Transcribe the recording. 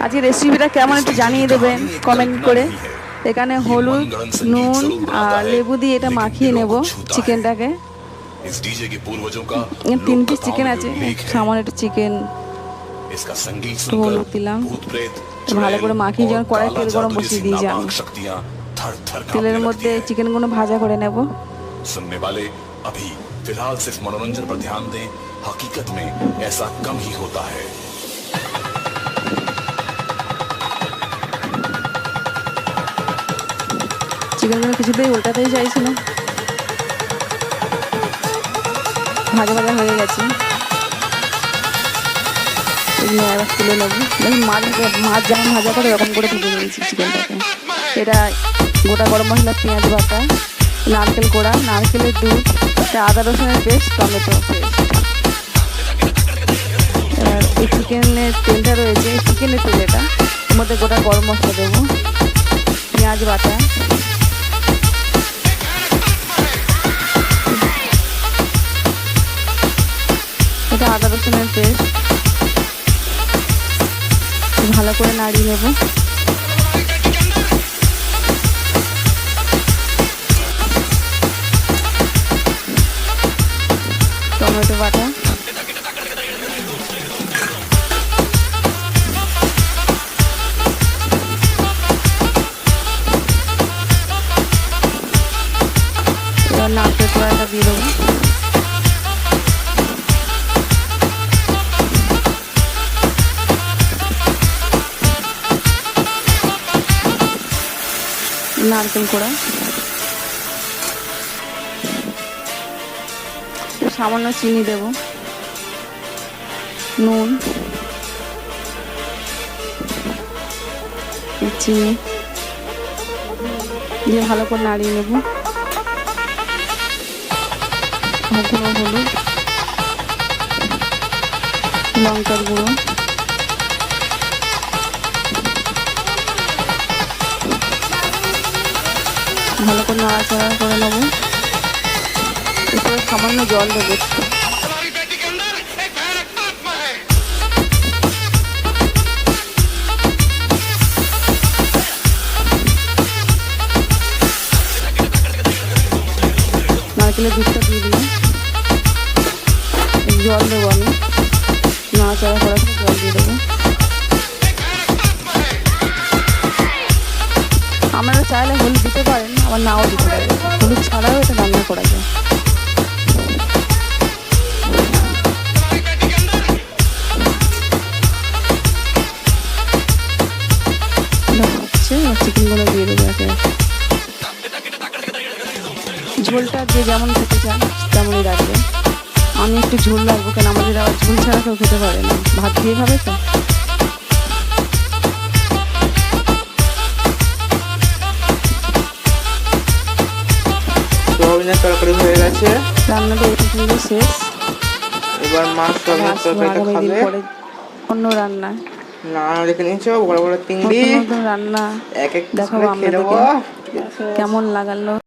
আজকে রেসিপিটা কেমন একটু জানিয়ে দেবেন কমেন্ট করে। এখানে হলুদ, নুন আর লেবু দিয়ে এটা মাখিয়ে নেব চিকেনটাকে। 3 পিস চিকেন আছে, সামান্য একটু চিকেন একটু হলুদ দিলাম। ভালো করে মাখিয়ে যখন কড়াই তেল গরম বসিয়ে দিয়েছি আমি, তেলের মধ্যে চিকেনগুলো ভাজা করে নেব। सुनने वाले अभी फिलहाल सिर्फ मनोरंजन पर ध्यान दें, हकीकत में ऐसा कम ही होता है। চিকেনগুলো কিছুতেই উল্টাতেই চাইছি না, ভাজা ভাজা হয়ে গেছে। এগুলো এবার তুলে নেবো। দেখুন মাছ যেমন ভাজা করে এরকম করে তুলে নিয়েছি চিকেনটাকে। এটা গোটা গরম মশলা, পেঁয়াজ বাটা, নারকেল কোড়া, নারকেলের দুধ, আদা রসুনের পেস্ট, টমেটো পেস্ট। এবার এই চিকেনের তেলটা রয়েছে, চিকেনের তেল এটা, এর মধ্যে গোটা গরম মশলা দেবো, পেঁয়াজ বাটা, এটা আদা রসুনের পেস্ট, ভালো করে নাড়িয়ে নেব। টমেটো বাটা, এবার নারকেল কোড়াটা দিয়ে দেবো। নারকেল কোড়া, সামান্য চিনি দেব, নুন, চিনি দিয়ে ভালো করে নাড়িয়ে নেব। গুঁড়ো হলুদ, লঙ্কার গুঁড়ো, ভালো করে নাড়াচাড়া করে নেব। এরপরে সামান্য জল দেবো একটু। নারকেলের দুধটা দিয়ে দিলাম, জল দেবো আমি, নাড়াচাড়া করার জন্য জল দিয়ে দেবো। আপনারা চাইলে হলুদ দিতে পারেন, আবার নাও দিতে পারেন, হলুদ ছাড়াও এটা রান্না করা যায়। চিকেনগুলো দিয়ে দেবো একে। ঝোলটা যে যেমন খেতে চান তেমনই রাখবেন। আমি একটু ঝোল রাখবো, কেন আমাদের আবার ঝোল ছাড়া কেউ খেতে পারে না, ভাত দিয়ে খাবে তো। সোয়াবিনের তরকারি হয়ে গেছে, রান্নাটা এটুকুই শেষ। এবার মাছ সোয়াবিনের তরকারিটা খাবে। অন্য রান্না না রেখে নিয়েছো বড় বড় চিংড়ি রান্না এক এক দেখাবো করে খেয়ে দেবো। কেমন লাগালো।